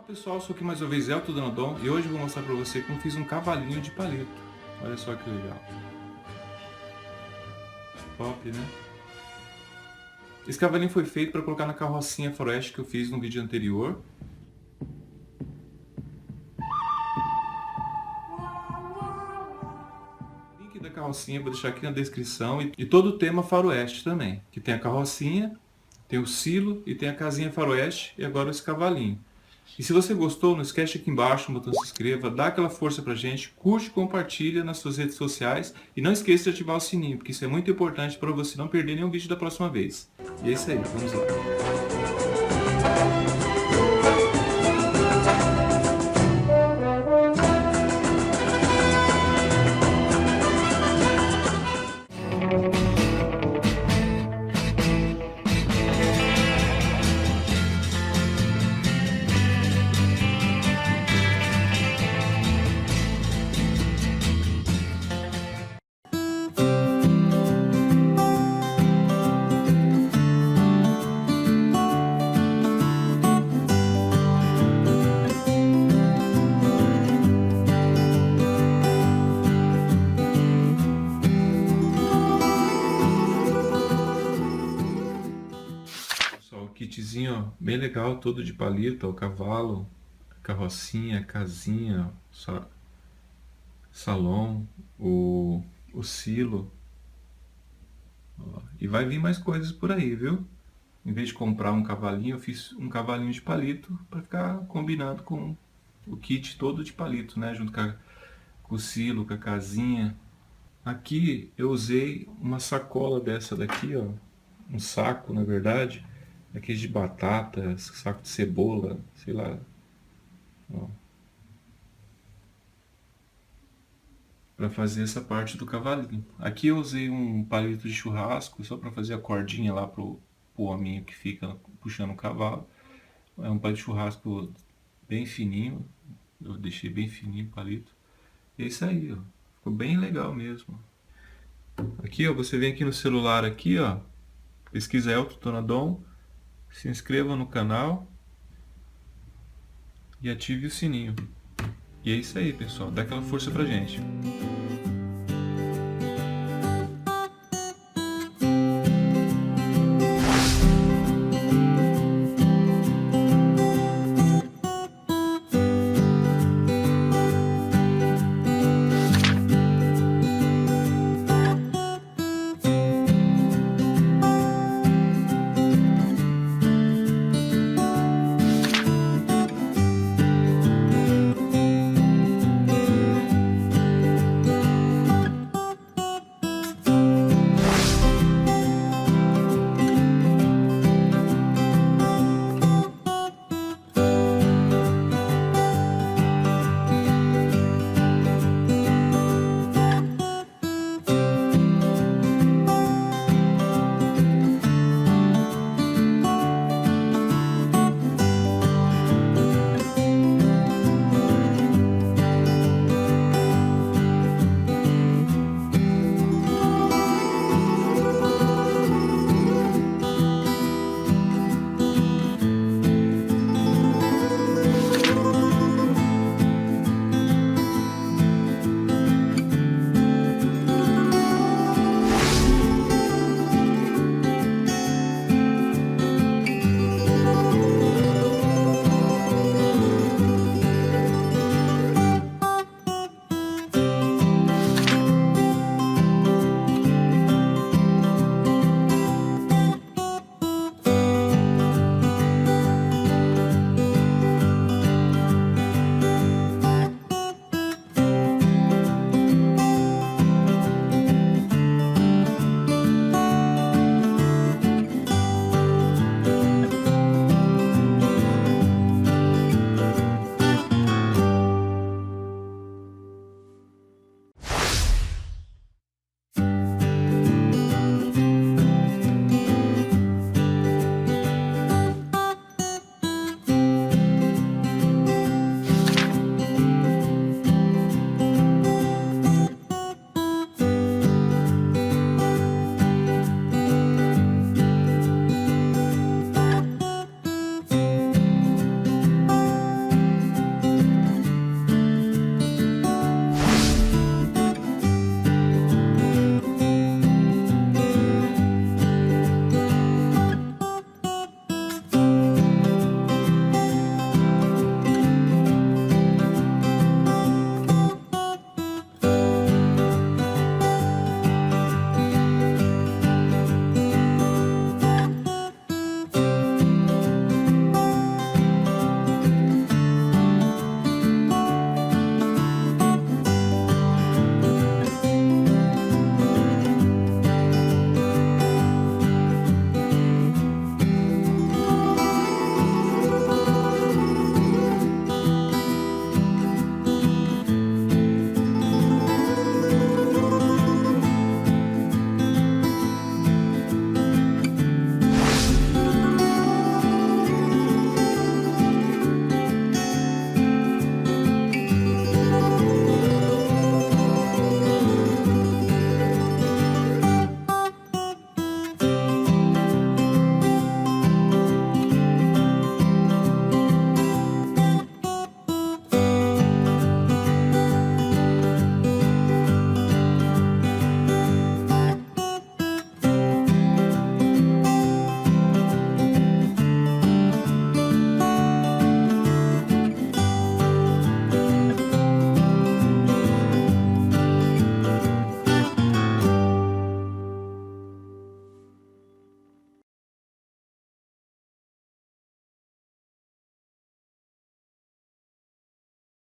Pessoal, eu sou aqui mais uma vez Elton Donadon e hoje eu vou mostrar para você como fiz um cavalinho de palito. Olha só que legal. Top, né? Esse cavalinho foi feito para colocar na carrocinha Faroeste que eu fiz no vídeo anterior. O link da carrocinha eu vou deixar aqui na descrição e todo o tema Faroeste também. Que tem a carrocinha, tem o silo e tem a casinha Faroeste e agora esse cavalinho. E se você gostou, não esquece aqui embaixo no botão se inscreva, dá aquela força pra gente, curte, compartilha nas suas redes sociais e não esqueça de ativar o sininho, porque isso é muito importante para você não perder nenhum vídeo da próxima vez. E é isso aí, vamos lá. O kitzinho, ó, bem legal, todo de palito, ó, o cavalo, carrocinha, casinha, salão, o silo. Ó, e vai vir mais coisas por aí, viu? Em vez de comprar um cavalinho, eu fiz um cavalinho de palito para ficar combinado com o kit todo de palito, né? Junto com o silo, com a casinha. Aqui eu usei uma sacola dessa daqui, ó, um saco, na verdade. Aqueles de batata, saco de cebola, sei lá. Ó. Para fazer essa parte do cavalinho. Aqui eu usei um palito de churrasco, só para fazer a cordinha lá pro hominho que fica puxando o cavalo. É um palito de churrasco bem fininho. Eu deixei bem fininho o palito. E é isso aí, ó. Ficou bem legal mesmo. Aqui, ó, você vem aqui no celular aqui, ó. Pesquisa Elton Donadon. Se inscreva no canal e ative o sininho. E é isso aí, pessoal. Dá aquela força pra gente.